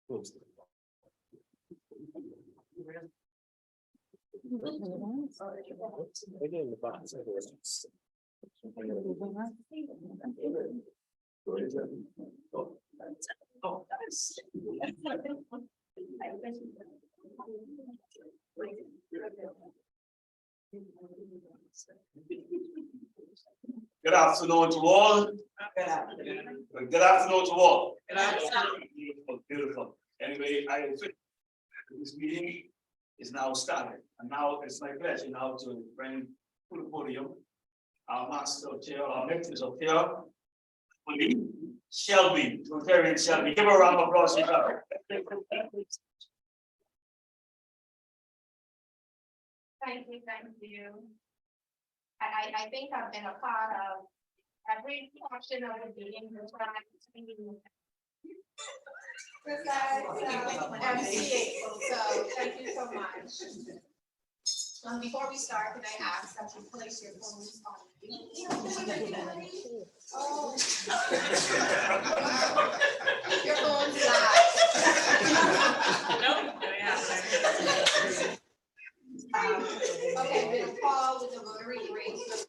Good afternoon to all. Good afternoon to all. Beautiful, beautiful. Anyway, this meeting is now started, and now it's my pleasure now to bring to the podium our master of chair, our lectures of chair, Shelby, Rotarian Shelby. Give her a round of applause. Thank you. I think I've been a part of every portion of the meeting MCA, so thank you so much. Before we start, can I ask that you place your phones on oh. Your phone's live. Okay, we'll call with the rotary race.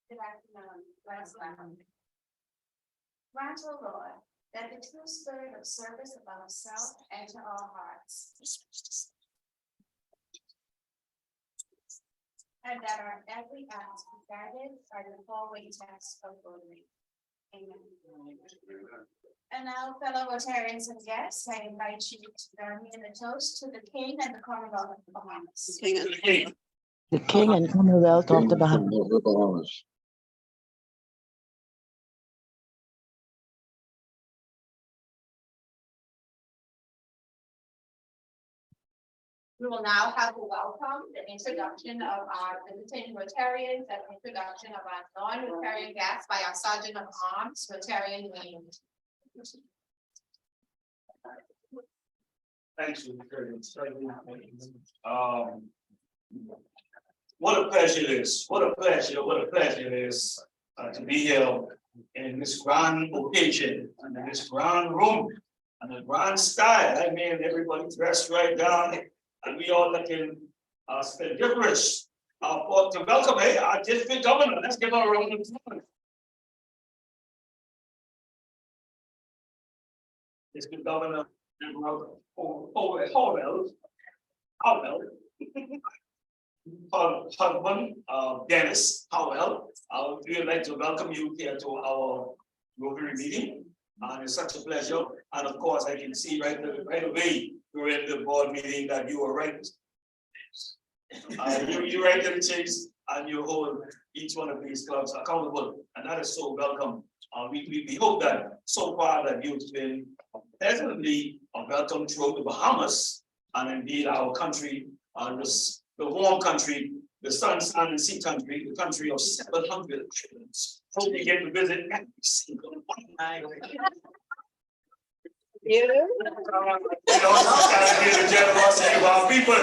Good afternoon. Grant, O Lord, that the true spirit of service above self enter our hearts, and that our every act be guided by the four-way test of Rotary. Amen. And now, fellow Rotarians and guests, I invite you to join me in the toast to the King and the Commonwealth of the Bahamas. The King and Commonwealth of the Bahamas. We will now have a welcome, the introduction of our visiting Rotarians, and introduction of our non-Rotarian guests by our Sergeant of Arms, Rotarian Wayne. Thanks for what a pleasure it is. What a pleasure it is to be here in this grand occasion and in this grand room and the grand style. I mean, everybody dressed right down, and we all looking splendiferous to welcome our district governor. Let's give her a round of applause. District Governor husband, Dennis Howell. We would like to welcome you here to our Rotary meeting. And it's such a pleasure. And of course, I can see right away during the board meeting that you were right. You right to the chase, and you hold each one of these clubs accountable. And that is so welcome. We hope that so far that you've been pleasantly welcome throughout the Bahamas, and indeed our country, the warm country, the sun, sand, and sea country, the country of 700 islands. Hope you get to visit every single one. The generosity of our people.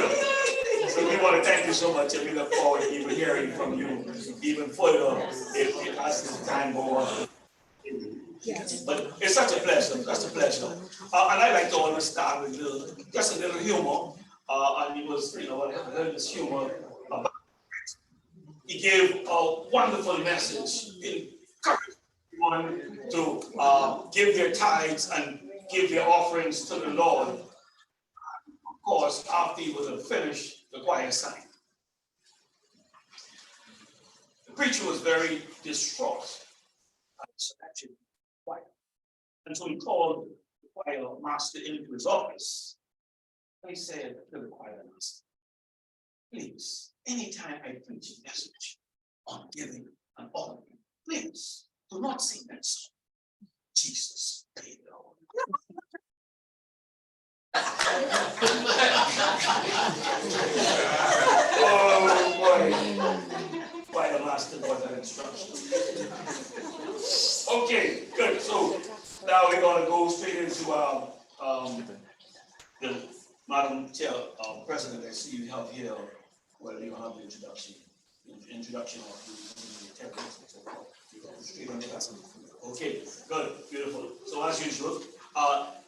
So we want to thank you so much, and we look forward to even hearing from you even further as the time goes on. But it's such a pleasure, and I like to always start with just a little humor. And he was, this humor. He gave a wonderful message, encouraging everyone to give their tithes and give their offerings to the Lord. Of course, after he was finished, the choir sang. The preacher was very distraught. And so he called the choir master into his office. And he said to the choir master, please, anytime I preach a message on giving an offering, please do not sing that song. Jesus paid it all. Oh boy. Choir master got that instruction. Okay, good. So now we're going to go straight into the Madam Chair, President, I see you have here, well, you have the introduction of the terrorists and so forth. Straight on the gas. Okay, good, beautiful. So as usual,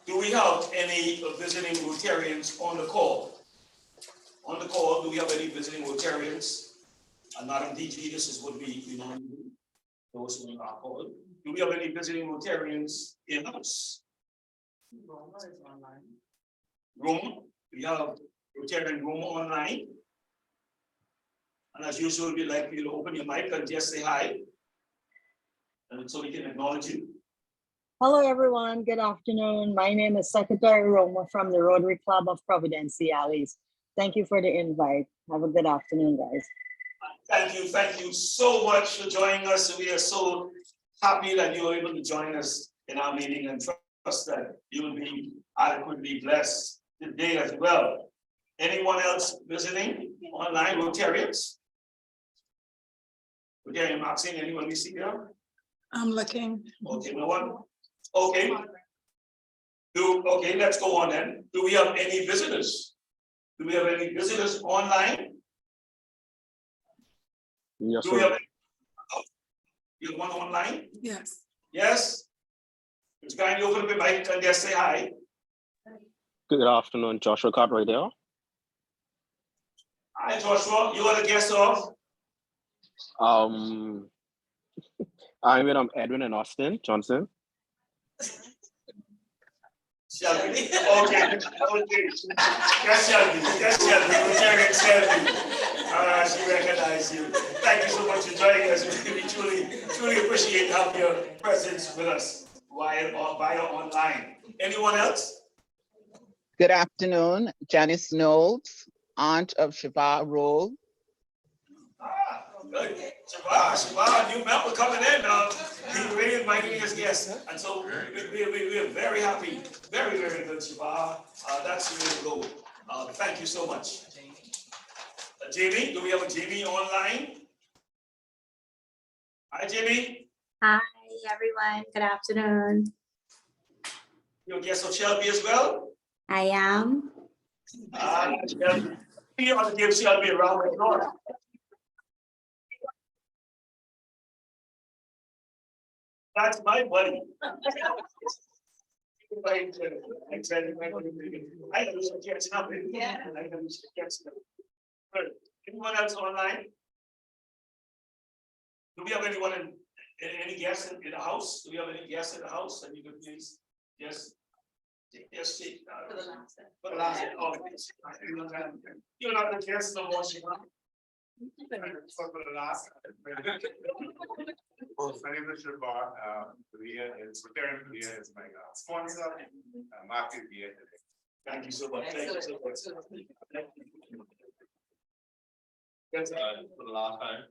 do we have any visiting Rotarians on the call? On the call, do we have any visiting Rotarians? And Madam DG, this is what we normally do. Those who are called. Do we have any visiting Rotarians in house? Roma is online. Roma, we have Rotarian Roma online. And as usual, we'd like you to open your mic and just say hi. And so we can acknowledge you. Hello, everyone. Good afternoon. My name is Secretary Roma from the Rotary Club of Providenciales. Thank you for the invite. Have a good afternoon, guys. Thank you so much for joining us. We are so happy that you were able to join us in our meeting and trust that you will be adequately blessed today as well. Anyone else visiting online, Rotarians? Rotarian Maxine, anyone we see here? I'm looking. Okay, no one? Okay. Okay, let's go on then. Do we have any visitors? Do we have any visitors online? Yes, Do we sir. have you have one online? Yes. Yes? It's kindly open the mic and just say hi. Good afternoon, Joshua Card right there. Hi Joshua, you are the guest of? I'm with Edwin and Austin Johnson. Shelby. Okay. Yes, Shelby. Yes, Shelby. She recognized you. Thank you so much for joining us. We truly appreciate having your presence with us via online. Anyone else? Good afternoon, Janice Knowles, aunt of Shiva Roll. Good. Shiva, new member coming in. He really invited me as guest. And so we are very happy. Very, very good, Shiva. That's really good. Thank you so much. Jamie, do we have a Jamie online? Hi, Jamie. Hi, everyone. Good afternoon. You're a guest of Shelby as well? I am. Shelby. You ought to give Shelby a round of applause. That's my buddy. I know some catching up. Yeah. I know some catching up. Good. Anyone else online? Do we have anyone any guests in the house? Do we have any guests in the house? And you could please, yes. Yes, speak. For the last. Oh, you're not the guest no more, Shiva. For the last. My name is Shiva. Rotarian Korea is my sponsor. Market here today. Thank you so much. Thank you so much. Yes, for the last time.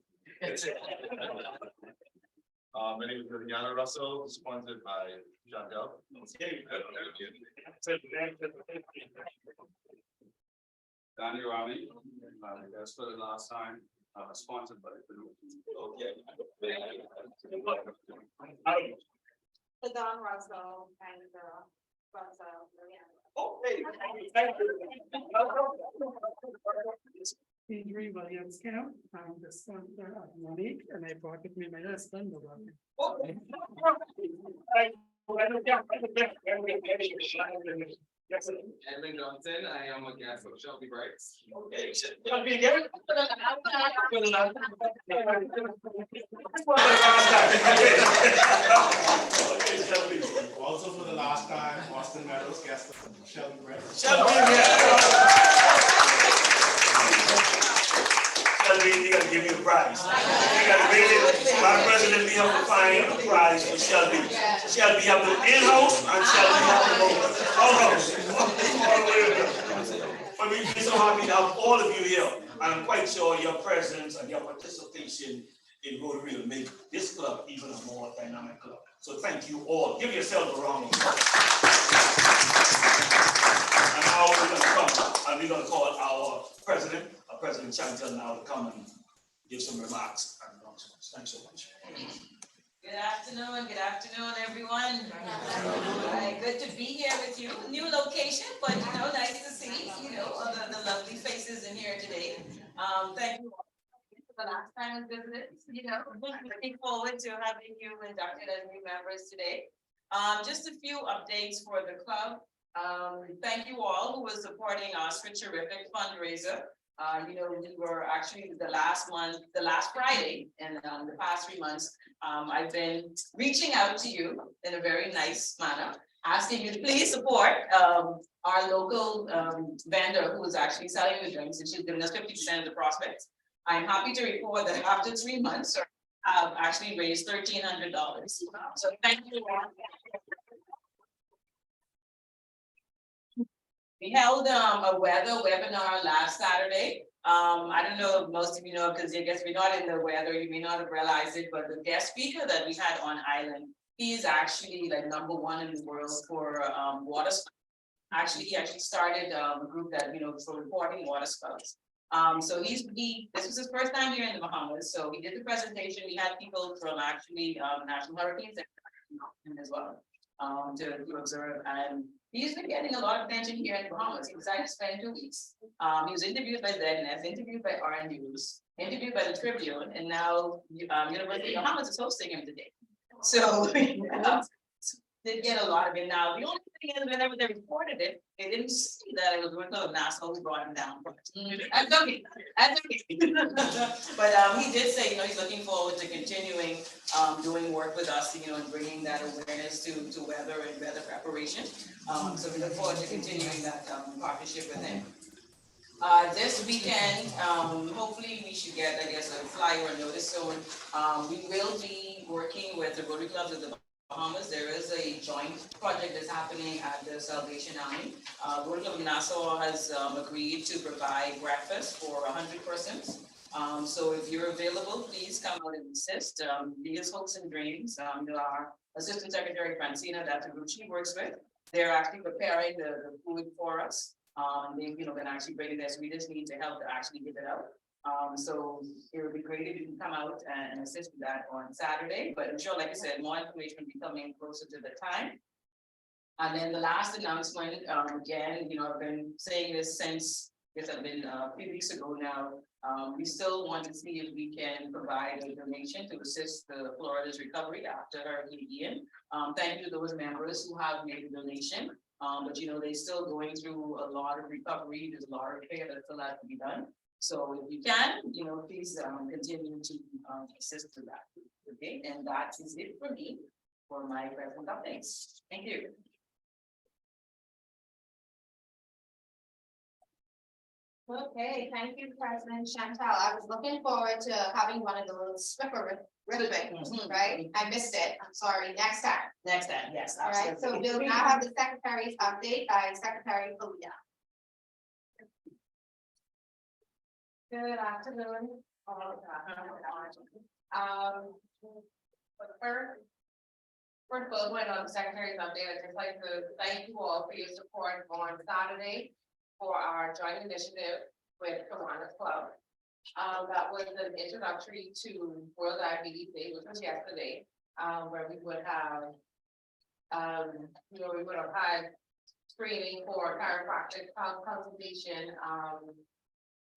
My name is Yana Russell, sponsored by Chantel. Danny Rami, that's for the last time, sponsored by Okay. The Don Russell and Russell. Okay. Adrian Williams Camp. I'm the sponsor of Monique, and I brought with me my husband. Edmund Johnson, I am a guest of Shelby Brights. Okay, Shelby again? Also for the last time, Austin Meadows, guest of Shelby Brights. Shelby, we gotta give you a prize. We gotta really, our president, we have to find a prize for Shelby. Shelby have the in-house and Shelby have the out-house. But we're so happy to have all of you here. And I'm quite sure your presence and your participation in Rotary will make this club even a more dynamic club. So thank you all. Give yourself a round of applause. And now we're gonna come and we're gonna call our president. President Chantel now to come and give some remarks and announcements. Thanks so much. Good afternoon, everyone. All right, good to be here with you. New location, but nice to see, all the lovely faces in here today. Thank you all for the last time I visited, looking forward to having you inducted as new members today. Just a few updates for the club. Thank you all who were supporting our Switcherific fundraiser. We were actually the last Friday in the past 3 months. I've been reaching out to you in a very nice manner, asking you to please support our local vendor who is actually selling the drinks, and she's given us 50% of the prospects. I'm happy to report that after 3 months, I've actually raised $1,300. So thank you all. We held a weather webinar last Saturday. I don't know if most of you know, because I guess we're not in the weather, you may not have realized it, but the guest speaker that we had on island, he is actually like #1 in the world for water spouts. He actually started a group that, for reporting water spouts. So this was his first time here in the Bahamas. So he did the presentation. We had people from actually National Hurricanes as well to observe, and he's been getting a lot of attention here in the Bahamas. He decided to spend 2 weeks. He was interviewed by ZNS, interviewed by RN News, interviewed by the Tribune, and now University of Bahamas is hosting him today. So did get a lot of it. Now, the only thing is, whenever they reported it, they didn't see that it was Winslow of Nassau who brought him down. That's okay. That's okay. But he did say, he's looking forward to continuing doing work with us, and bringing that awareness to weather and weather preparation. So we look forward to continuing that partnership with him. This weekend, hopefully we should get, I guess, a flyer or notice soon. We will be working with the Rotary Clubs of the Bahamas. There is a joint project that's happening at the Salvation Army. Rotary Club of Nassau has agreed to provide breakfast for 100 persons. So if you're available, please come out and assist. These Hopes and Dreams, our Assistant Secretary Francina, that's a group she works with. They're actually preparing the food for us. They, can actually bring it there, so we just need to help to actually give it out. So it would be great if you can come out and assist with that on Saturday, but I'm sure, like I said, more information will be coming closer to the time. And then the last announcement, again, I've been saying this since, I've been a few weeks ago now. We still want to see if we can provide a donation to assist the Florida's recovery after Hurricane Ian. Thank you to those members who have made a donation. But they're still going through a lot of recovery. There's a lot of repair that still has to be done. So if you can, please continue to assist with that. Okay, and that is it for me for my present updates. Thank you. Okay, thank you, President Chantal. I was looking forward to having one of those Swiffer ribbons, right? I missed it. I'm sorry. Next time. Next time, yes. All right, so we'll now have the Secretary's update by Secretary Kalia. Good afternoon. First of all, going on the Secretary's update, I'd just like to thank you all for your support on Saturday for our joint initiative with Kiwanis Club. That was an introductory to World Diabetes Day, which was yesterday, where we would have, we would have had screening for chiropractic consultation,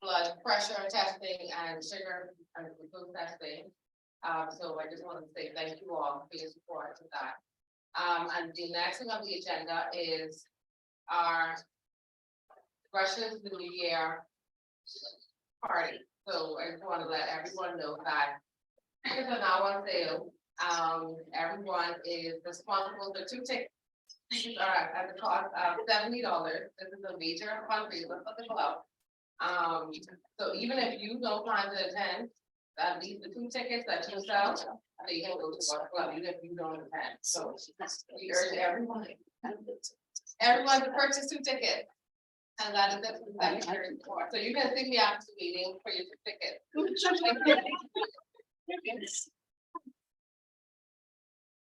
blood pressure testing, and sugar and glucose testing. So I just wanted to say thank you all for your support to that. And the next thing on the agenda is our Russia's New Year party. So I just want to let everyone know that tickets are now on sale. Everyone is responsible for 2 tickets. Tickets are at the cost of $70. This is a major fundraiser for the club. So even if you don't plan to attend, at least the 2 tickets that you sell, they can go to our club, even if you don't attend. So we urge everyone to purchase 2 tickets. And that is it for the Secretary report. So you can see me after the meeting for your 2 tickets.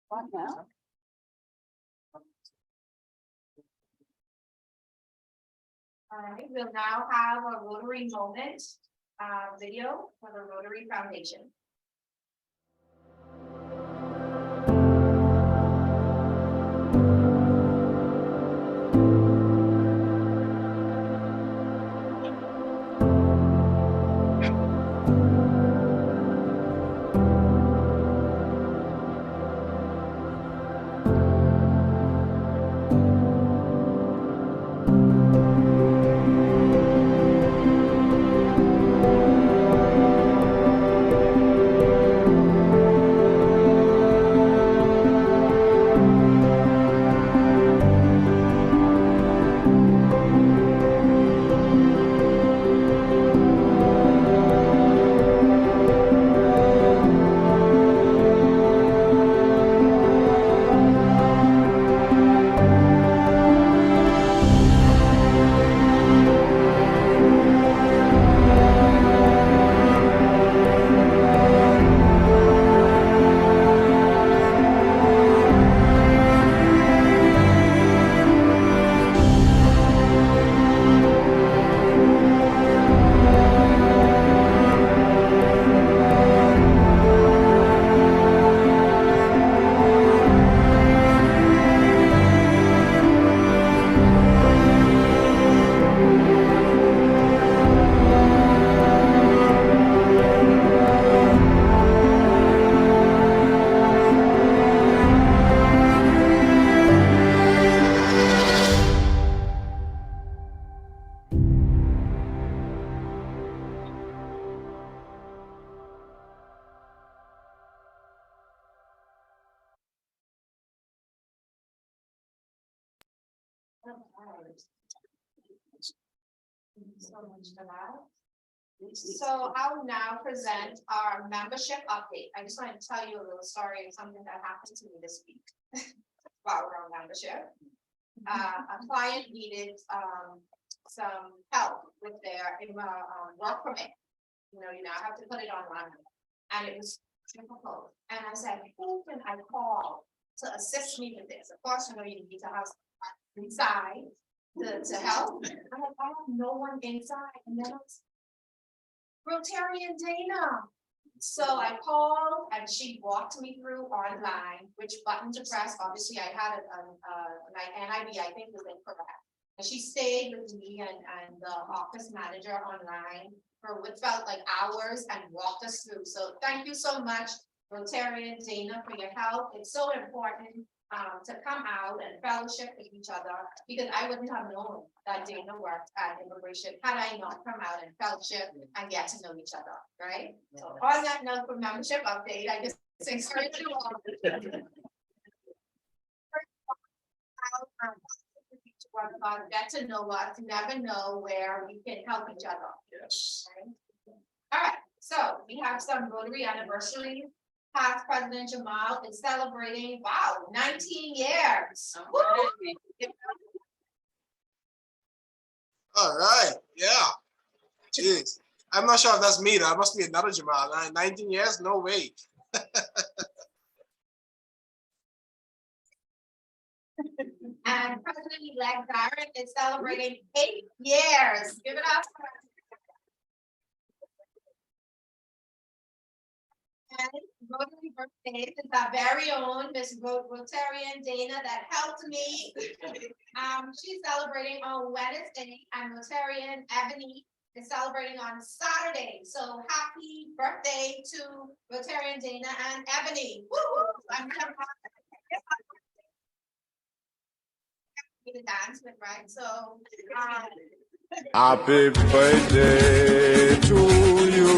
What now? All right, we'll now have a Rotary moment video for the Rotary Foundation. So much for that. So I'll now present our membership update. I just want to tell you a little story of something that happened to me this week while we're on membership. A client needed some help with their work permit. You now have to put it online, and it was difficult. And I said, who can I call to assist me with this? Of course, you need to have inside to help. I'm like, I have no one inside, and then it's Rotarian Dana. So I called and she walked me through online which button to press. Obviously, I had my NIV, I think, was incorrect. And she stayed with me and the office manager online for what felt like hours and walked us through. So thank you so much, Rotarian Dana, for your help. It's so important to come out and fellowship with each other, because I wouldn't have known that Dana worked at immigration had I not come out and fellowship and get to know each other, right? So on that note, for membership update, I just encourage you all. Get to know us, never know where we can help each other. Yes. Right? All right, so we have some Rotary anniversary. Past President Jamal is celebrating, wow, 19 years. Woo! All right, yeah. Jeez. I'm not sure if that's me though. That must be another Jamal. 19 years? No way. And President-elect Byron is celebrating 8 years. Give it up. And Rotary birthday is our very own Miss Rotarian Dana that helped me. She's celebrating on Wednesday, and Rotarian Ebony is celebrating on Saturday. So happy birthday to Rotarian Dana and Ebony. Woo-hoo! I'm gonna to dance with, right? So happy birthday to you.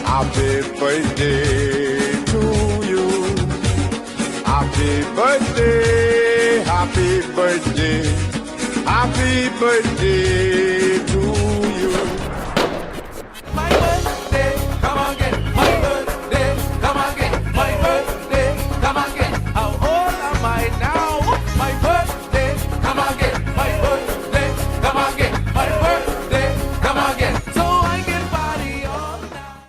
Happy birthday to you. Happy birthday, happy birthday, happy birthday to you. My birthday, come again. My birthday, come again. My birthday, come again. How old am I now? My birthday, come again. My birthday, come again. My birthday, come again. So I can party all night.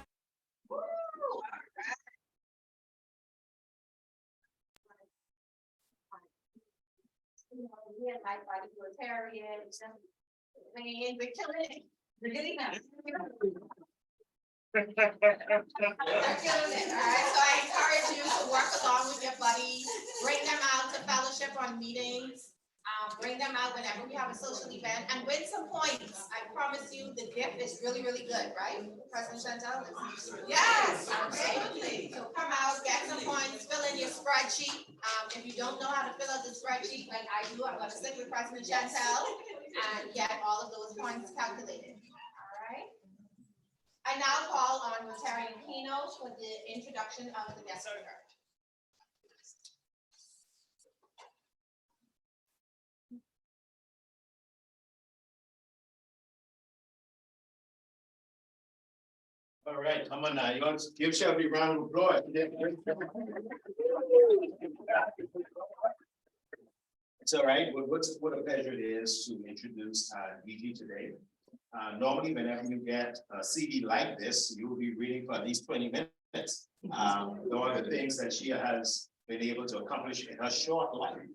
we and my body Rotarian, we're killing it. We're getting that. All right, so I encourage you to work along with your buddies, bring them out to fellowship on meetings, bring them out whenever we have a social event, and win some points. I promise you, the gift is really, really good, right? President Chantel? Yes, absolutely. So come out, get some points, fill in your spreadsheet. If you don't know how to fill out the spreadsheet like I do, I'm gonna sit with President Chantel and get all of those points calculated. All right. I now call on Rotarian Keno for the introduction of the guest speaker. All right, come on now. You want to give Shelby a round of applause? It's all right. What a pleasure it is to introduce DG today. Normally, whenever you get a CD like this, you will be reading for at least 20 minutes. All the things that she has been able to accomplish in her short life.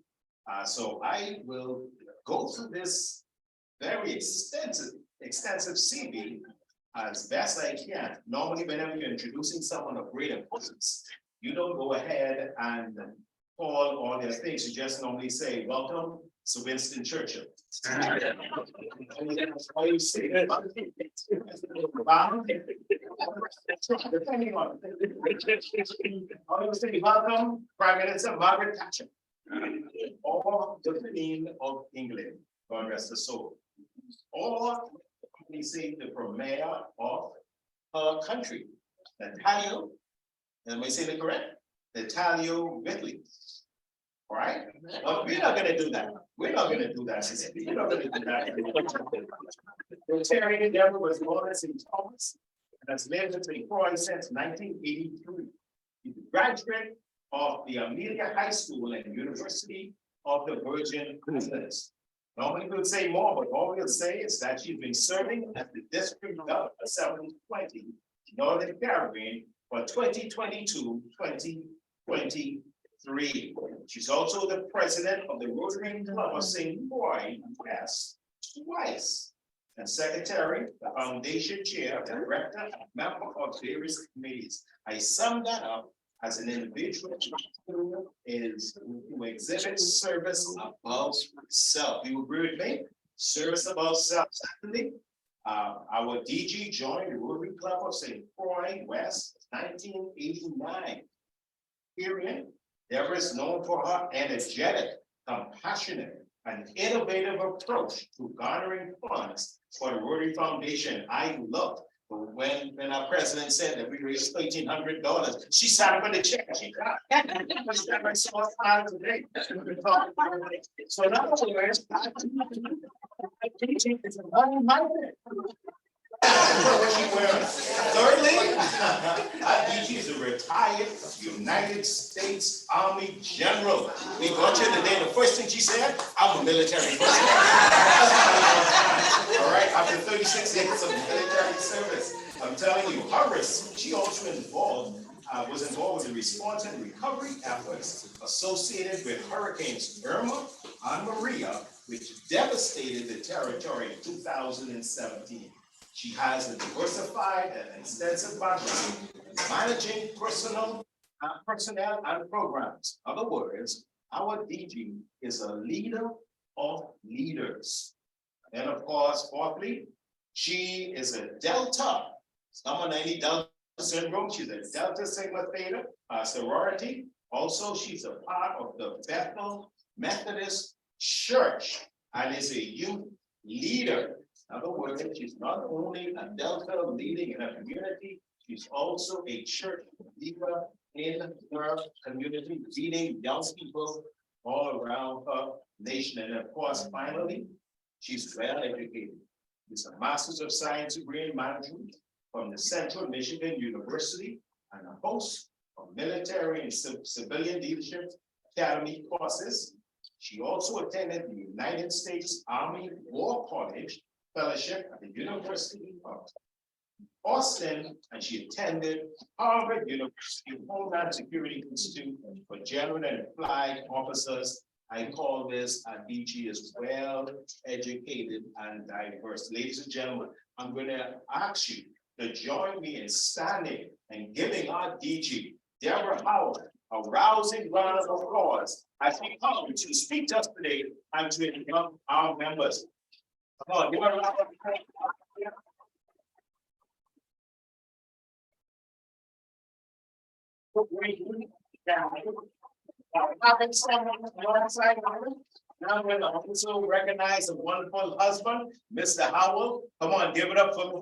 So I will go through this very extensive CV as best I can. Normally, whenever you're introducing someone of great importance, you don't go ahead and call all their things. You just normally say, welcome, Sir Winston Churchill. Welcome, Prime Minister Margaret Thatcher. Or the Queen of England, God rest her soul. Or we say the premier of her country, Natalio, am I saying it correct? Natalio Whitley. All right, but we're not gonna do that. We're not gonna do that. We're not gonna do that. Rotarian Deborah was born in Thomas and has lived in Croy since 1983. He's a graduate of the Amelia High School and University of the Virgin Islands. Normally we'll say more, but all we'll say is that she's been serving as the District Governor for 720 Northern Caribbean for 2022-2023. She's also the president of the Rotary Club of St. Croix West twice, and secretary, the foundation chair, director, and member of various committees. I sum that up as an individual who exhibits service above self. You agree with me? Service above self. Secondly, our DG joined the Rotary Club of St. Croix West 1989. Period. Deborah is known for her energetic, compassionate, and innovative approach to garnering funds for the Rotary Foundation. I loved when our president said that we raised $1,300. She sat up in the chair. She got today. So in other words, it's a money-minded. Thirdly, DG is a retired United States Army general. We got you today. The first thing she said, I'm a military person. All right, after 36 years of military service, I'm telling you, she also was involved with the response and recovery efforts associated with Hurricanes Irma and Maria, which devastated the territory in 2017. She has a diversified and extensive background in managing personnel and programs. In other words, our DG is a leader of leaders. And of course, fourthly, she is a Delta. Someone any Delta syndrome. She's a Delta Sigma Theta sorority. Also, she's a part of the Bethel Methodist Church and is a youth leader. In other words, she's not only a Delta leading in her community, she's also a church leader in her community, leading young people all around her nation. And of course, finally, she's well educated. She's a Master's of Science degree in management from the Central Michigan University and a host of military and civilian leadership academy courses. She also attended the United States Army War College Fellowship at the University of Austin, and she attended Harvard University Homeland Security Institute for General and Flag Officers. I call this a DG is well educated and diverse. Ladies and gentlemen, I'm going to ask you to join me in standing and giving our DG, Deborah Howard, a rousing round of applause as we come to speak to us today and to welcome our members. Come on, give her a round of applause. Now we're going to also recognize a wonderful husband, Mr. Howell. Come on, give it up for me.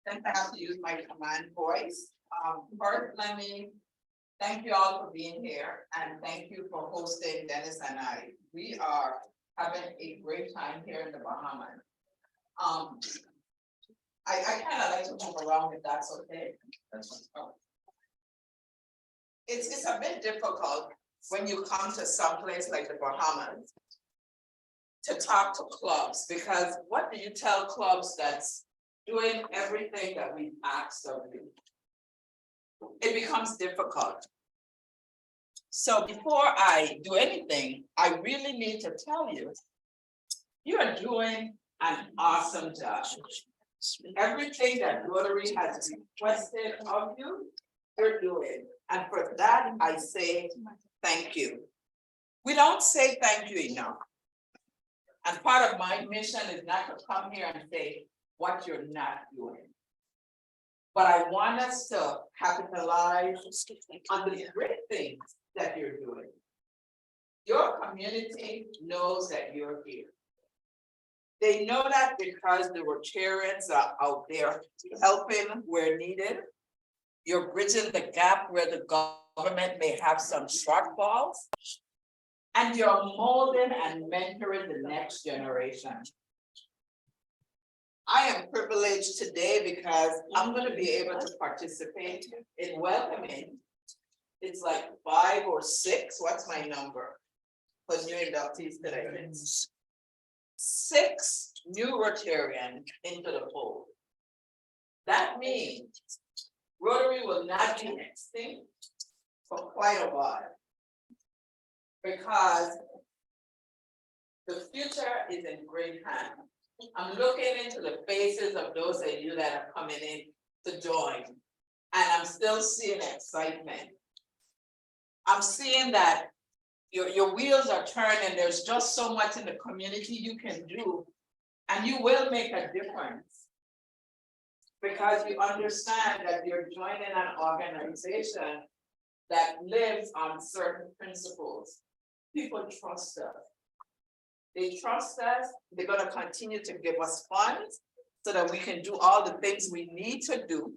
Since I have to use my command voice, first, let me thank you all for being here and thank you for hosting Dennis and I. We are having a great time here in the Bahamas. I kind of like to move around if that's okay. It's a bit difficult when you come to some place like the Bahamas to talk to clubs, because what do you tell clubs that's doing everything that we asked of you? It becomes difficult. So before I do anything, I really need to tell you, you are doing an awesome job. Everything that Rotary has requested of you, you're doing. And for that, I say thank you. We don't say thank you enough. And part of my mission is not to come here and say what you're not doing. But I want us to capitalize on the great things that you're doing. Your community knows that you're here. They know that because the Rotarians are out there helping where needed. You're bridging the gap where the government may have some shortfalls. And you're molding and mentoring the next generation. I am privileged today because I'm going to be able to participate in welcoming. It's like 5 or 6, what's my number? For new inductees today. 6 new Rotarians into the fold. That means Rotary will not be extinct for quite a while. Because the future is in great hands. I'm looking into the faces of those of you that are coming in to join, and I'm still seeing excitement. I'm seeing that your wheels are turning. There's just so much in the community you can do, and you will make a difference because you understand that you're joining an organization that lives on certain principles. People trust us. They trust us. They're going to continue to give us funds so that we can do all the things we need to do,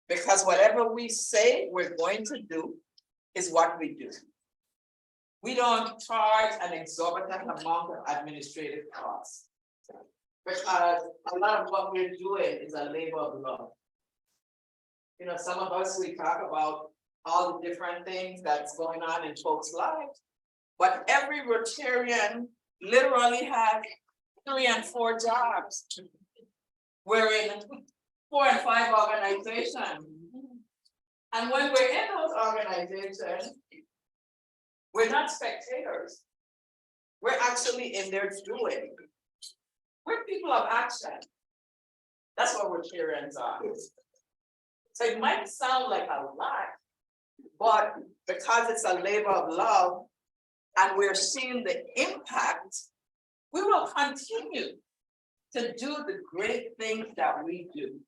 because whatever we say we're going to do is what we do. We don't charge an exorbitant amount of administrative costs because a lot of what we're doing is a labor of love. You know, some of us, we talk about all the different things that's going on in folks' lives, but every Rotarian literally has 3 and 4 jobs. We're in 4 and 5 organizations. And when we're in those organizations, we're not spectators. We're actually in there doing. We're people of action. That's what Rotarians are. So it might sound like a lot, but because it's a labor of love and we're seeing the impact, we will continue to do the great things that we do.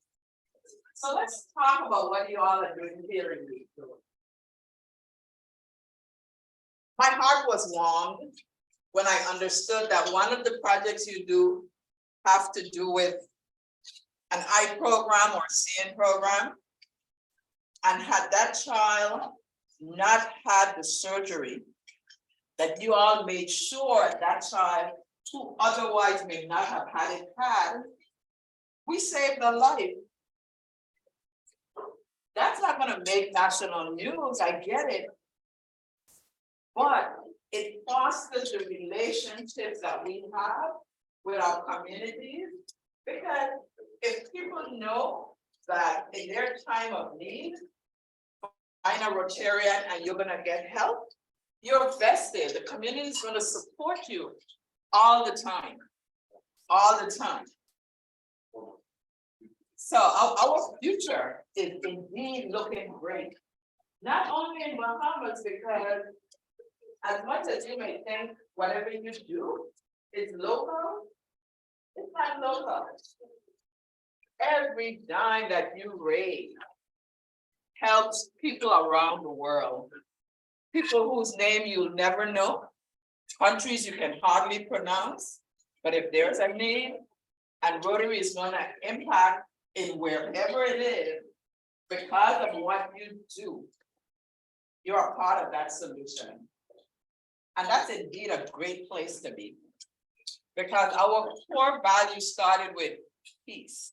So let's talk about what you all are doing here in Louisville. My heart was warmed when I understood that one of the projects you do have to do with an eye program or CN program. And had that child not had the surgery, that you all made sure that child who otherwise may not have had it had, we saved a life. That's not going to make national news, I get it. But it fosters the relationships that we have with our communities. Because if people know that in their time of need, find a Rotarian and you're gonna get help, you're vested. The community is gonna support you all the time, all the time. So our future is indeed looking great. Not only in Bahamas, because as much as you may think whatever you do is local, it's not local. Every dime that you raise helps people around the world. People whose name you'll never know, countries you can hardly pronounce, but if there's a need, and Rotary is gonna impact in wherever it is, because of what you do, you're a part of that solution. And that's indeed a great place to be. Because our core value started with peace.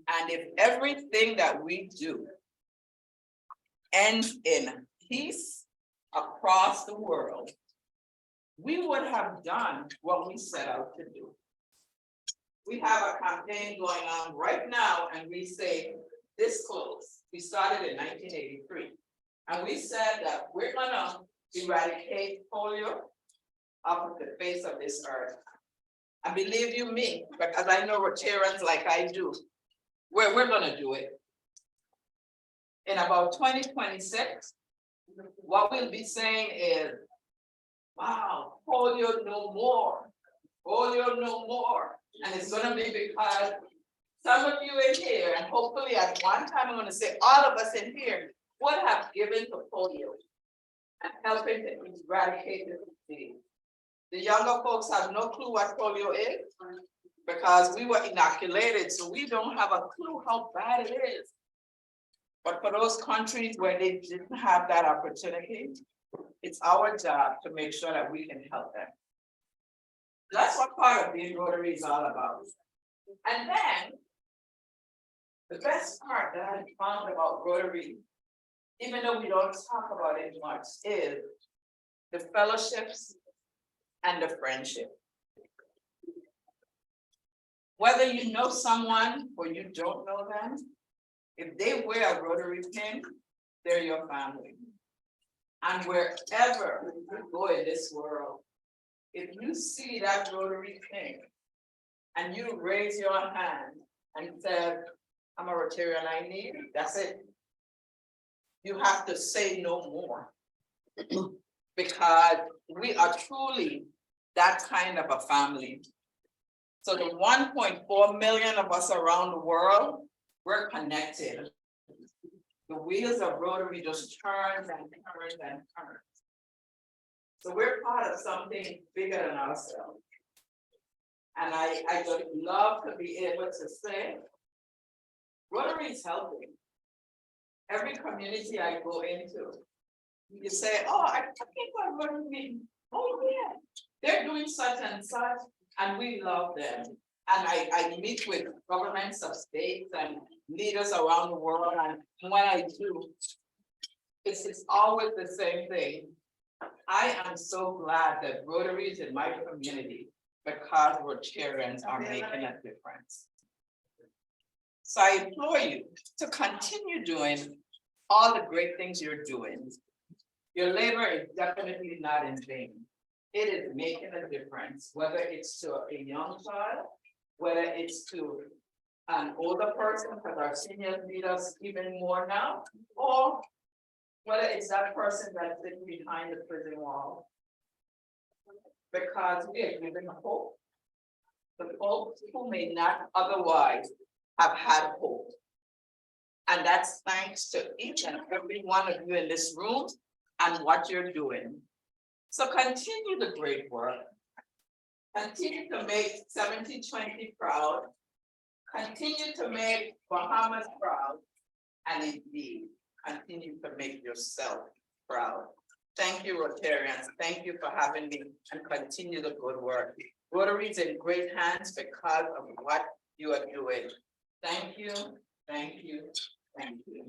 And if everything that we do ends in peace across the world, we would have done what we set out to do. We have a campaign going on right now, and we say this close. We started in 1983. And we said that we're gonna eradicate polio off of the face of this earth. And believe you me, because I know Rotarians like I do, we're gonna do it. In about 2026, what we'll be saying is, wow, polio no more, polio no more. And it's gonna be because some of you in here, and hopefully at one time I'm gonna say all of us in here would have given to polio and helping to eradicate the disease. The younger folks have no clue what polio is because we were inoculated, so we don't have a clue how bad it is. But for those countries where they didn't have that opportunity, it's our job to make sure that we can help them. That's what part of being Rotary is all about. And then the best part that I found about Rotary, even though we don't talk about it much, is the fellowships and the friendship. Whether you know someone or you don't know them, if they wear a Rotary pin, they're your family. And wherever you go in this world, if you see that Rotary pin and you raise your hand and say, I'm a Rotarian, I need it, that's it. You have to say no more. Because we are truly that kind of a family. So the 1.4 million of us around the world, we're connected. The wheels of Rotary just turns and turns and turns. So we're part of something bigger than ourselves. And I just love to be able to say, Rotary is helping. Every community I go into, you say, oh, I think I'm Rotary meeting. Oh yeah, they're doing such and such, and we love them. And I meet with governments of states and leaders around the world, and when I do, it's always the same thing. I am so glad that Rotary is in my community because Rotarians are making a difference. So I implore you to continue doing all the great things you're doing. Your labor is definitely not in vain. It is making a difference, whether it's to a young child, whether it's to an older person, because our seniors need us even more now, or whether it's that person that's sitting behind the prison wall. Because we are giving hope to folks who may not otherwise have had hope. And that's thanks to each and every one of you in this room and what you're doing. So continue the great work. Continue to make 7020 proud. Continue to make Bahamas proud. And indeed, continue to make yourself proud. Thank you, Rotarians. Thank you for having me, and continue the good work. Rotary is in great hands because of what you are doing. Thank you, thank you, thank you.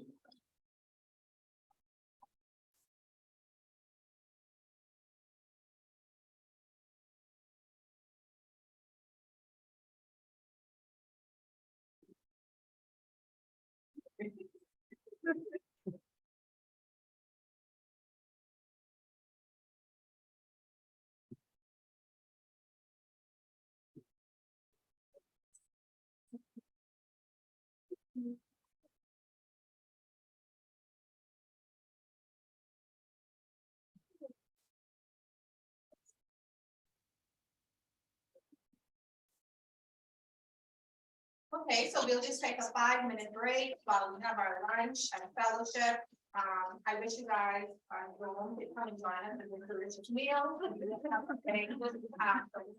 Okay, so we'll just take a 5-minute break while we have our lunch and fellowship. I wish you guys are home to come and join us in the delicious meal. Okay, so we'll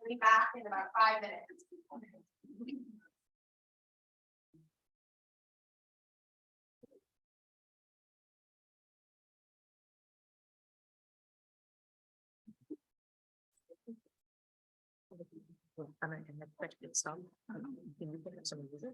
be back in about 5 minutes. Unexpected stuff. Can you put some music?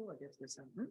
I guess this one.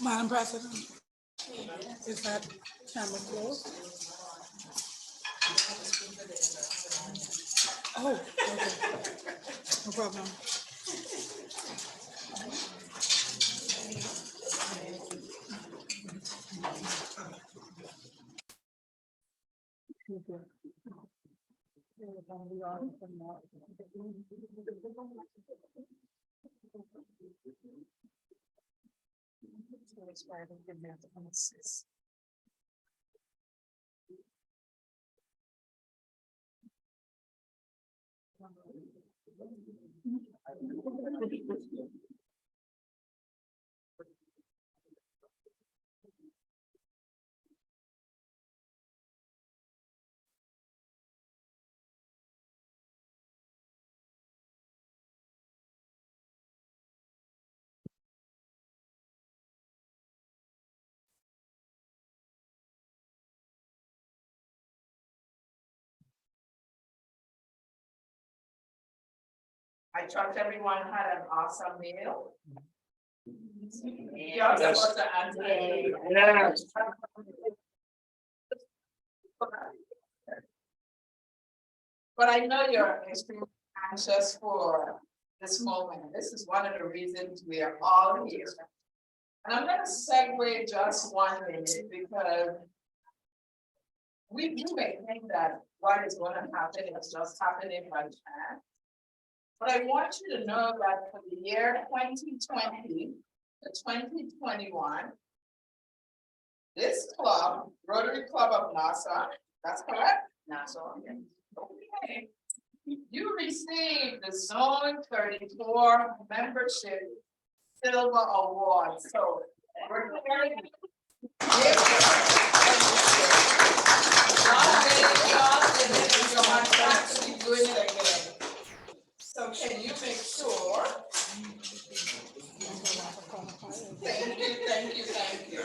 Madam President, is that camera closed? Oh, okay, no problem. I trust everyone had an awesome meal. You're supposed to answer. But I know you're extremely anxious for this moment. This is one of the reasons we are all here. And I'm gonna segue just 1 minute because we may think that what is gonna happen is just happening by chance. But I want you to know that for the year 2020 to 2021, this club, Rotary Club of Nassau, that's correct? Nassau, yes. Okay. You received the Zone 34 membership silver award. So we're very you're on track to be doing it again. So can you make sure? Thank you, thank you, thank you.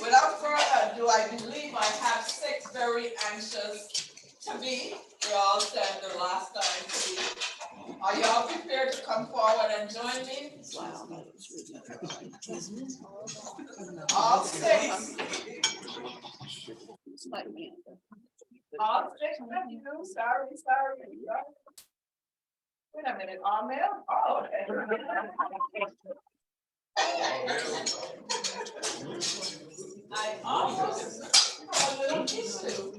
Without further ado, I believe I have 6 very anxious to be. We all said the last time to be. Are y'all prepared to come forward and join me? All 6. All 6 of you, sorry. Wait a minute, all male? Oh, okay. I almost have a little issue.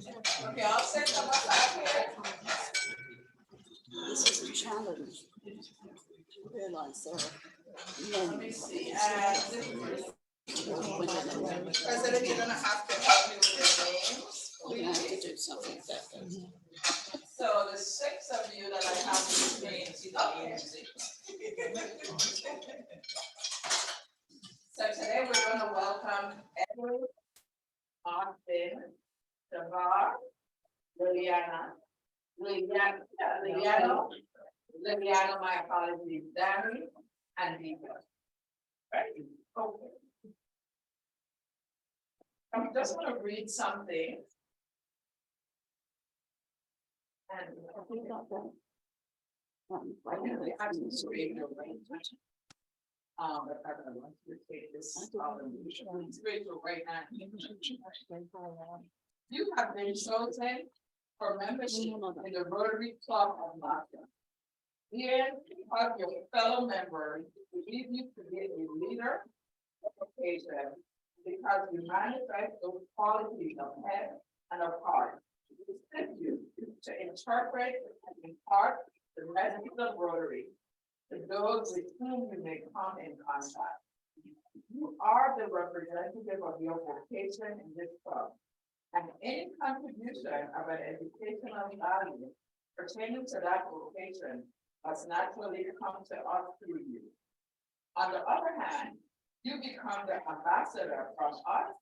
Okay, I'll set them up out here. This is a challenge. Realize, Let me see. President, you're gonna have to help me with your names. we have to do something different. So the 6 of you that I have to screen. So today we're gonna welcome Edward, Austin, Shavar, Liliana, my apologies, Danny, and Dina. Right? Okay. I'm just gonna read something. And I really have to read your language. But I don't want to take this. Rachel right now. You have been chosen for membership in the Rotary Club of Nassau. Here, because your fellow members believe you to be a leader of occasion because you manifest those qualities of head and of heart. We send you to interpret and impart the message of Rotary to those with whom you may come in contact. You are the representative of your vocation in this club, and any contribution of an educational value pertaining to that vocation must naturally come to us through you. On the other hand, you become the ambassador from us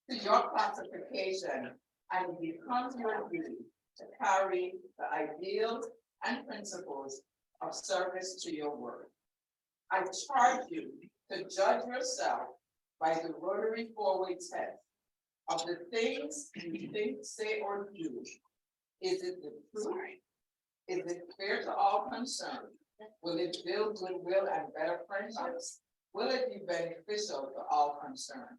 to your classification, and it becomes your duty to carry the ideals and principles of service to your work. I charge you to judge yourself by the Rotary 4-way test of the things you think, say, or do. Is it the truth? Is it fair to all concerned? Will it build goodwill and better friendships? will it be beneficial to all concerned?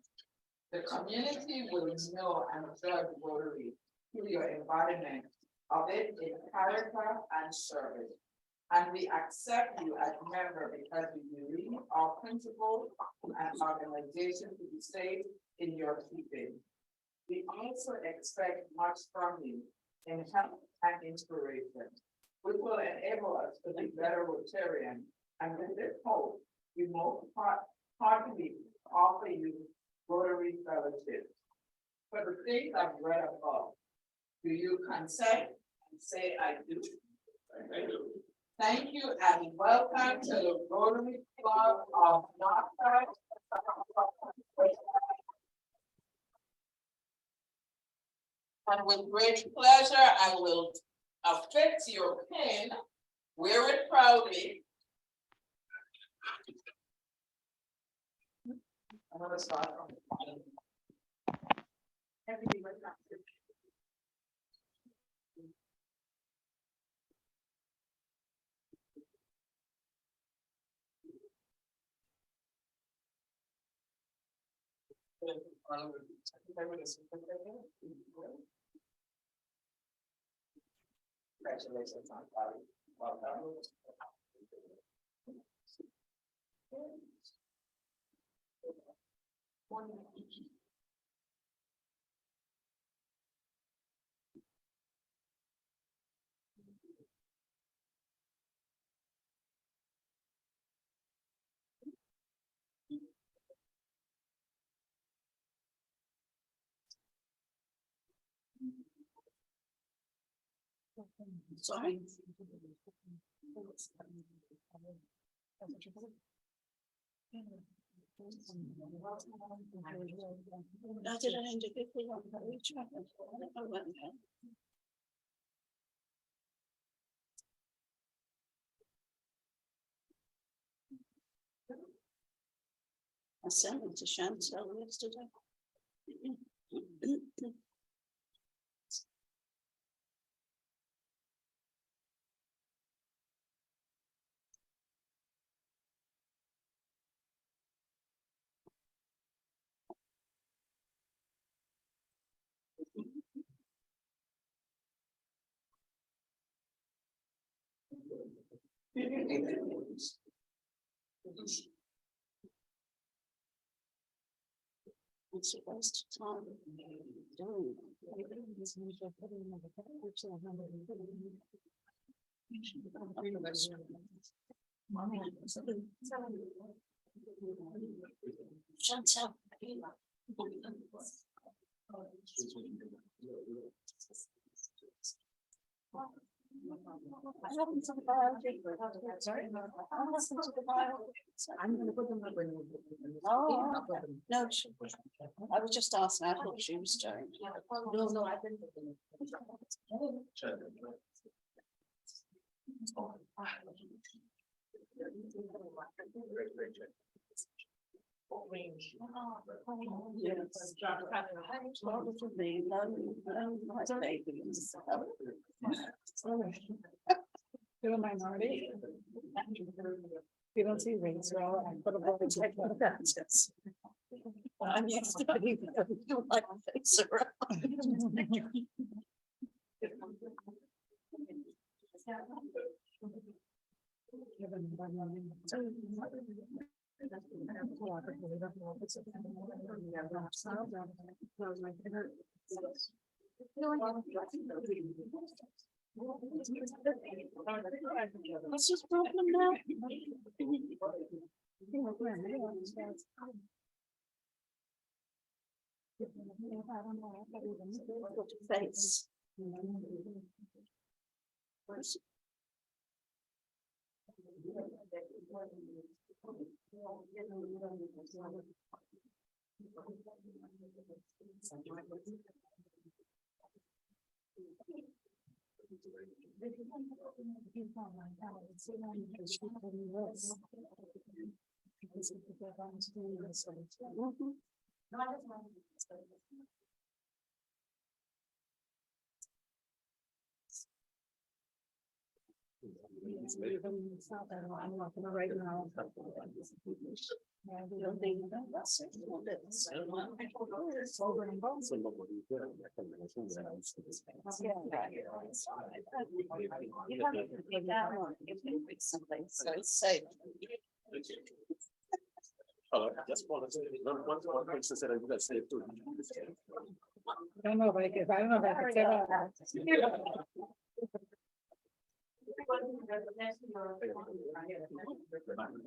The community will know and judge Rotary through your embodiment of it in character and service. And we accept you as member because we believe our principles and organization to be safe in your keeping. We also expect much from you in help and inspiration, which will enable us to be better Rotarian. And with this hope, we most heartily offer you Rotary Fellowship. For the things I've read above, do you consent and say I do? I do. Thank you and welcome to the Rotary Club of Northside. And with great pleasure, I will affix your pin, wear it proudly. I'm gonna start from the bottom. Everything was not good. Congratulations on Friday. Well done. Sorry. I sent it to Chantel yesterday. I'm supposed to talk. Chantel. I haven't seen the biology. Sorry, I listened to the biology. I'm gonna put them up in. Oh, no, I was just asking, I thought she was doing. No, I didn't. You're a minority. You don't see race well, I put a vote in check like that. I'm used to it. Do like face around. What's his problem now? Face. It's not that I'm not gonna right now. Yeah, we don't think that's it. It's over and above. You have to put that on if you fix something, so it's safe. I don't know if I could, I don't know if I could say that.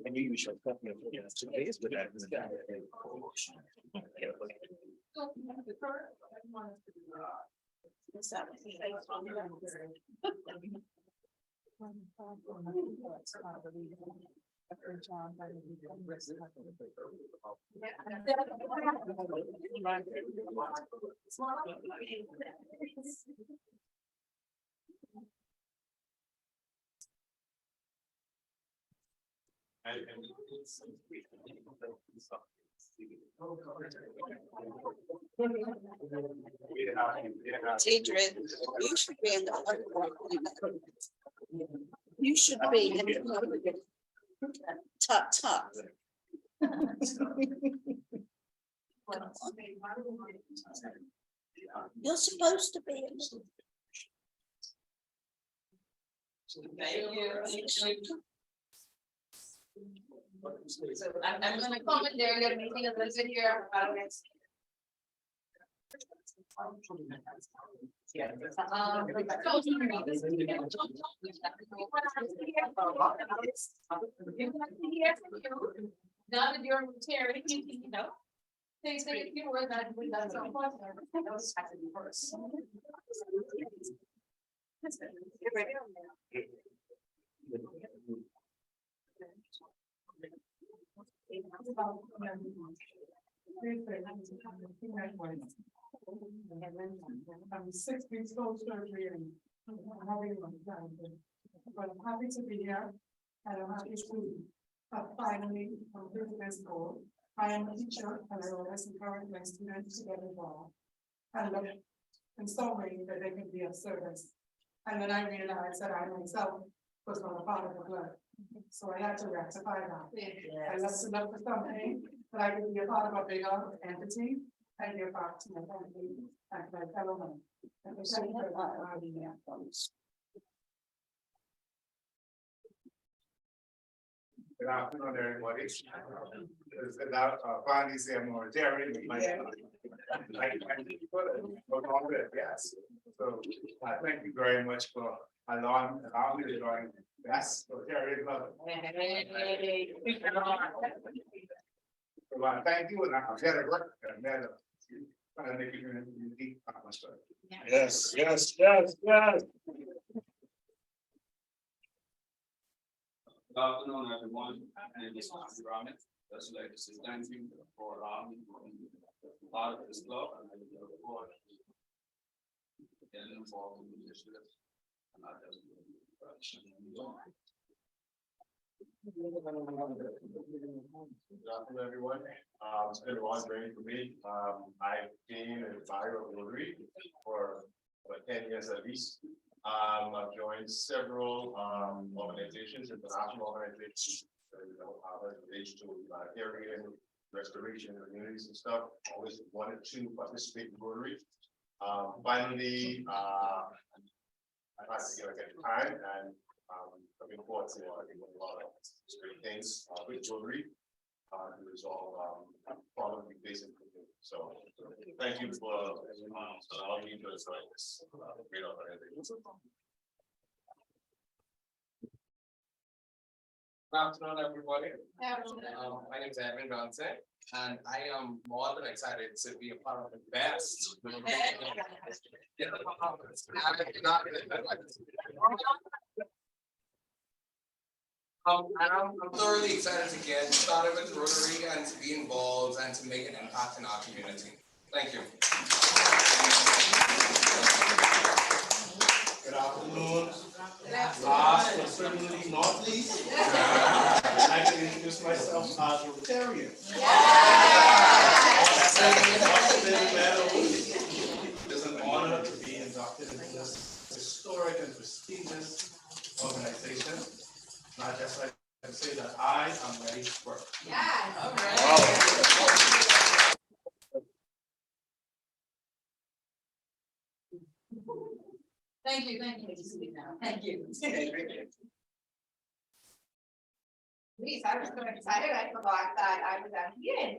I knew you should cut me off 2 days, but that was that. Adrian, you should be in the other one. You should be in the other one. Tut tut. You're supposed to be in. Thank you. So I'm gonna comment there, you're making a visit here. Now that you're tearing, you know. Things that you were that we done so much. Those have to be first. I'm 6 weeks old surgery and I'm having one time, but I'm happy to be here and I'm happy to have finally completed this goal. I am a teacher and I always encourage my students to get involved and look in some way that they can be of service. And then I realized that I myself was not a part of the blood. So I had to rectify that. I love to look for something that I could be a part of a bigger entity and give back to my family and my fellow men. And so thank you for having me. Good afternoon, everybody. Without finally say I'm more Terry, yes. So I thank you very much for allowing me to join. Yes, so Terry, thank you, and I'm very good. Trying to make you unique. Yes, yes, yes, yes. Good afternoon, everyone. My name is Andy Rahman. Just like to say thank you for allowing me to be part of this club, and I look forward to getting involved in the initiative. And I just Good afternoon, everyone. It's been a long journey for me. I've been in the fire of Rotary for about 10 years at least. I've joined several organizations, international organizations, related to area restoration communities and stuff. Always wanted to participate in Rotary. Finally, I had to get time and looking forward to a lot of great things with Rotary to resolve problems we face in the community. So thank you for allowing me to join this great organization. Good afternoon, everybody. My name is Edwin Johnson, and I am more than excited to be a part of the best. And I'm thoroughly excited to get started with Rotary and to be involved and to make an impact in our community. Thank you. Good afternoon. Last but certainly not least, I'd like to introduce myself as a Rotarian. It's an honor to be inducted into this historic and prestigious organization. Thank you, thank you. Thank you. Please, I was so excited, I forgot that I was at the end.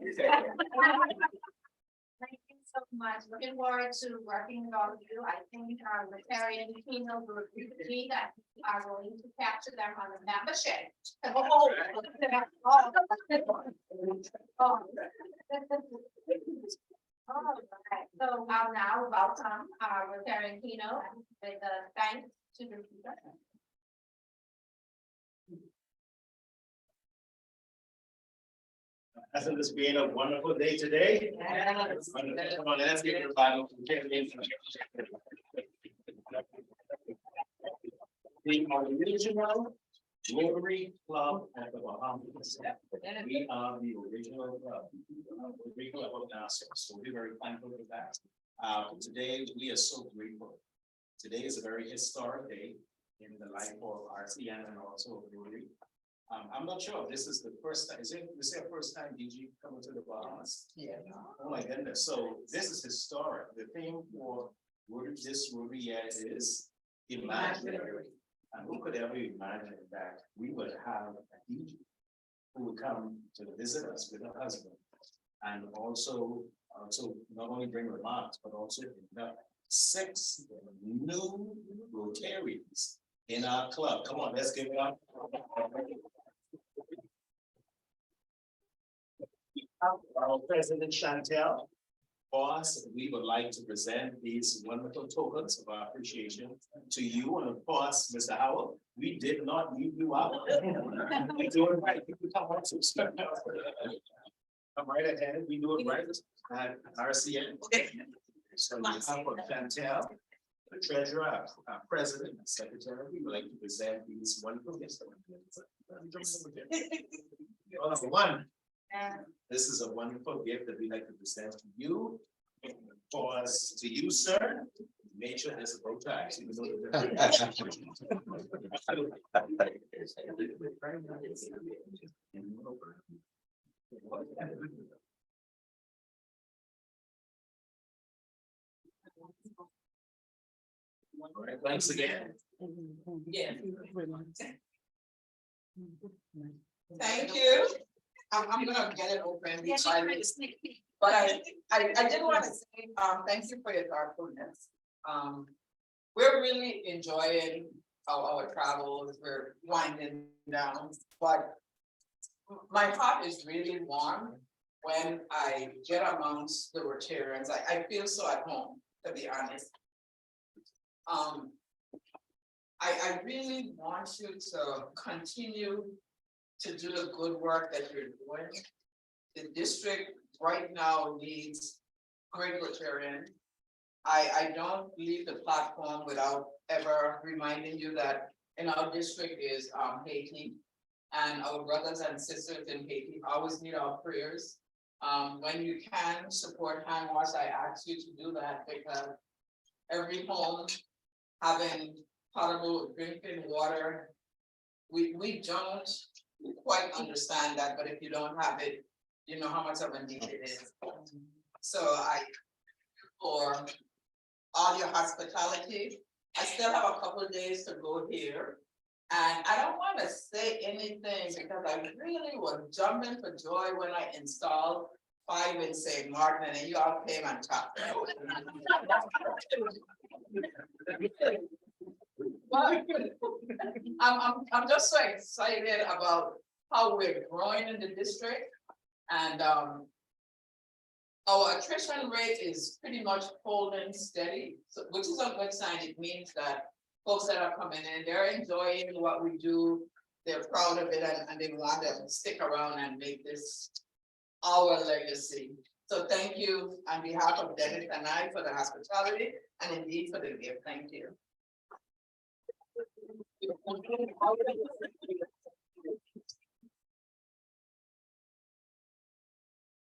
Thank you so much. Looking forward to working with all of you. I think our Rotarian keynote will agree that we are going to capture them on the membership. All right, so I'll now welcome our Rotarian keynote with a thanks to the speaker. Hasn't this been a wonderful day today? Yes. Come on, let's get your Bible. The original Rotary Club at the Bahamas. We are the original club. We club of NASA, so we're very thankful for that. Today, we are so grateful. Today is a very historic day in the life of RCN and also Rotary. I'm not sure if this is the first time, is it your first time DG coming to the Bahamas? Yeah. Oh my goodness, so this is historic. The theme for this Rotary year is imaginary. And who could ever imagine that we would have a DG who would come to visit us with her husband and also not only bring remarks, but also induct 6 new Rotarians in our club. Come on, let's give it up. Our President Chantel, boss, we would like to present these wonderful tokens of our appreciation to you, and of course, Mr. Howell, we did not leave you out. We do it right. You can come on to come right ahead. We do it right at RCN. So we have Chantel, the treasurer, our president, and secretary. We would like to present these wonderful gifts. Number one. This is a wonderful gift that we like to present to you. For us, to you, sir. Make sure there's a bow tie. All right, thanks again. Yeah. Thank you. I'm gonna get it open. But I did want to say, thank you for your thoughtfulness. We're really enjoying our travels. We're winding down, but my heart is really warm when I get amongst the Rotarians. I feel so at home, to be honest. I really want you to continue to do the good work that you're doing. The district right now needs great Rotarian. I don't leave the platform without ever reminding you that in our district is Haiti, and our brothers and sisters in Haiti always need our prayers. When you can support hand wash, I ask you to do that, because every home having potable drinking water, we don't quite understand that, but if you don't have it, you know how much of a need it is. So for all your hospitality, I still have a couple of days to go here. And I don't want to say anything because I really was jumping for joy when I installed 5 in St. Martin, and you all came on top. I'm just so excited about how we're growing in the district, and our attrition rate is pretty much holding steady, so, which is a good sign. It means that folks that are coming in, they're enjoying what we do, they're proud of it, and they want to stick around and make this our legacy. So thank you on behalf of Dennis and I for the hospitality, and indeed for the gift. Thank you.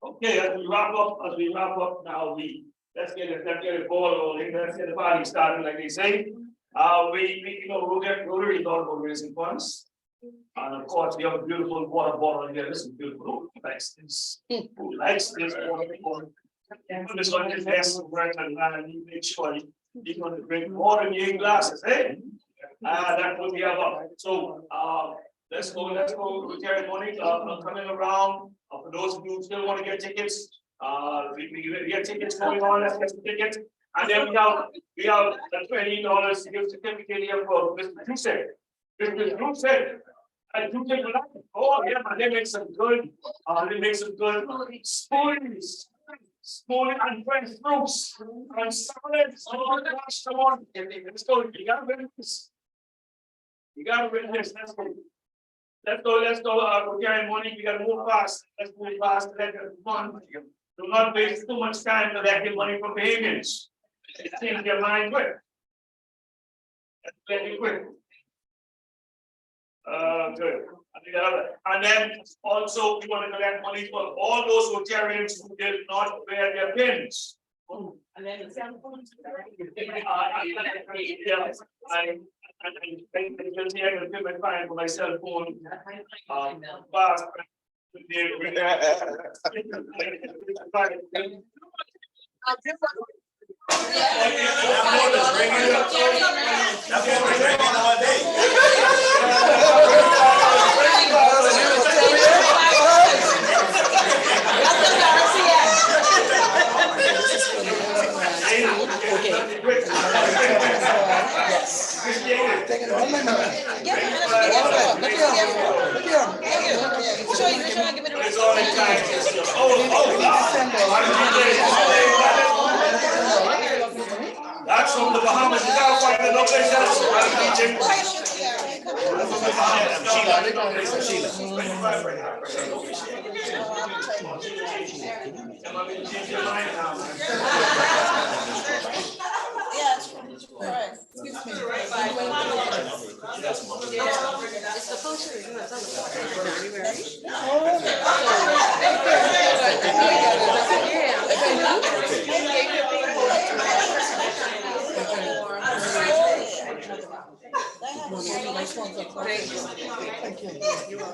Okay, as we wrap up now, let's get it ball rolling, let's get the party started, like they say. We Rotary is all about raising funds. And of course, we have a beautiful water bottle here. This is beautiful. Who likes this? Who likes this water bottle? And put this on your desk, right, and you make sure You're gonna drink more than your glasses, eh? That's what we have up. So, let's go, with Terry Monique, coming around. For those of you who still want to get tickets, we have tickets going on, let's get some tickets. And then we have a $20 gift certificate here for Mr. Ducek. Mr. Ducek. And Ducek, oh, yeah, man, they make some good, spoons. Small and fresh fruits and salads. Oh gosh, come on. Let's go. You gotta win this. You gotta win this. Let's go. Let's go. We're carrying money. We gotta move fast. Let's move fast. Let it fun. Do not waste too much time collecting money from Bahamians. Change your mind quick. Let's let it quick. Good. And then also we want to collect money for all those Rotarians who did not wear their pins. And then the cell phones. I for my cell phone. Fast. That's from the Bahamas. You gotta find the location. Thank you. No,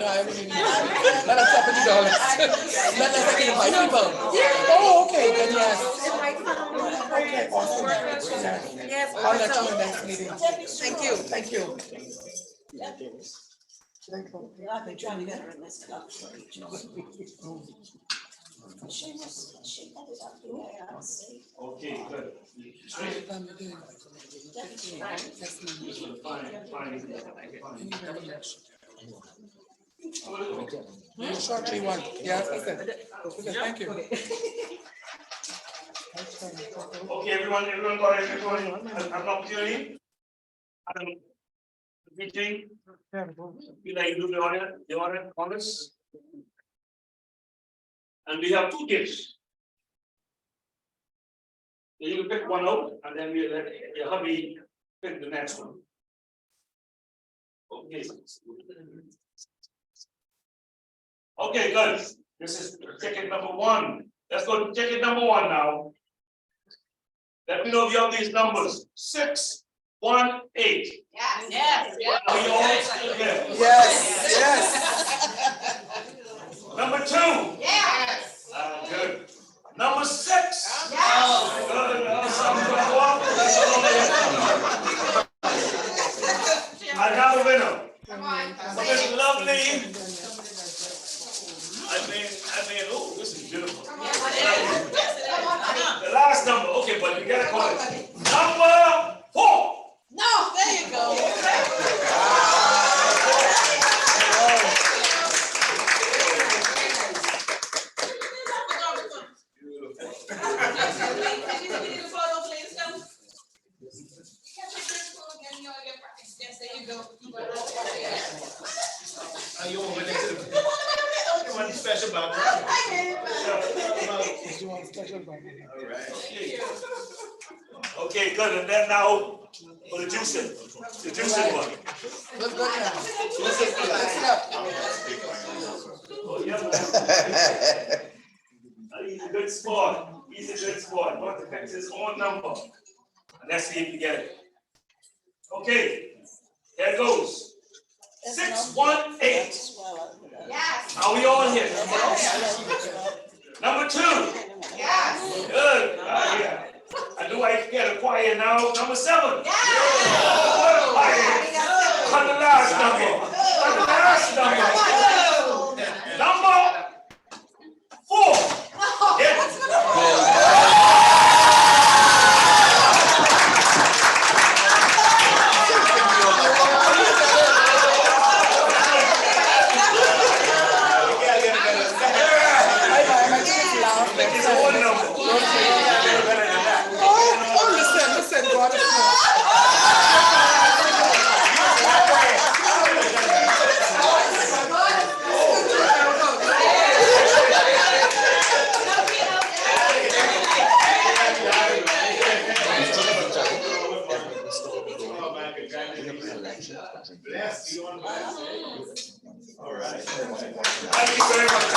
I don't need not $70. Not like I can buy people. Oh, okay, then yes. Okay, awesome. Yes. I'll let you know next meeting. Thank you. Thank you. I've been trying to get her in this stuff. She ended up the ARC. Okay, good. Short 3-1. Yes, I said. Thank you. Okay, everyone got an opportunity. Meeting. We like to do the honor honors. And we have 2 gifts. You pick one out and then we let your hubby pick the next one. Okay. Okay, good. This is ticket number 1. Let's go to ticket number 1 now. Let me know if you have these numbers. 6, 1, 8. Yes. Yes. Yes. Are we all still here? Yes. Yes. Number 2. Yes. Good. Number 6. Yes. Good. Another winner. This is lovely. I mean, oh, this is beautiful. The last number, okay, but you gotta call it. Number 4. No, there you go. You over there to the one special about that. Okay, good. And then now for the juicing one. Look good now. Oh, yeah. He's a good sport. He's a good sport. What affects his own number? And let's see if you get it. Okay, there it goes. 6, 1, 8. Yes. Are we all here? Number 2. Yes. Good. Yeah. I knew 7. Yeah. On the last number. On the last number. Number 4. Yeah. Listen, God is All right. Thank you very much.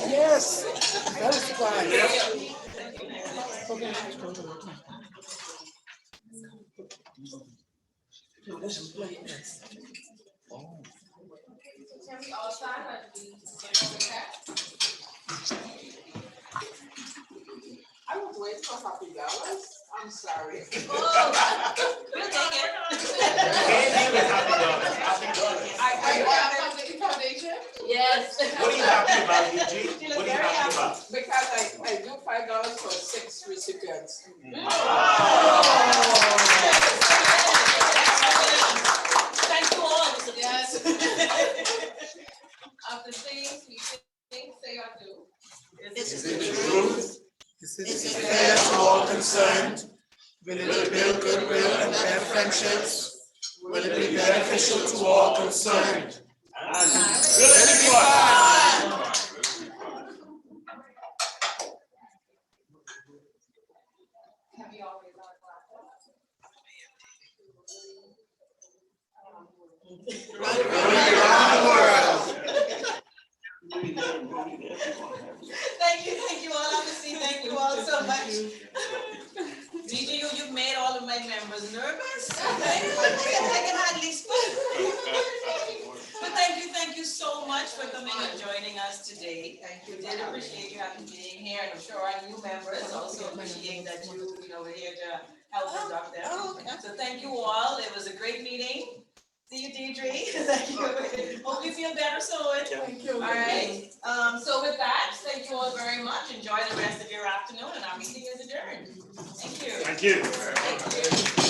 Yes, that was fine. I was waiting for happy hours. I'm sorry. We'll take it. Foundation? Yes. What are you happy about, Eugene? What are you happy about? Because I do $5 for 6 recipients. Thank you all. Yes. Of the things we think, say, or do. Is it the truth? Is it fair to all concerned? Will it build goodwill and better friendships? Will it be beneficial to all concerned? And will it be fun? Thank you all, obviously, thank you all so much. DG, you've made all of my members nervous. I can hardly speak. But thank you so much for coming and joining us today. Thank you. Did appreciate you having being here, and I'm sure our new members also appreciate that you were here to help conduct them. So thank you all. It was a great meeting. See you, Deidre. Thank you. Hope you feel better soon. Thank you. All right. So with that, thank you all very much. Enjoy the rest of your afternoon, and our meeting is adjourned. Thank you. Thank you. Thank you.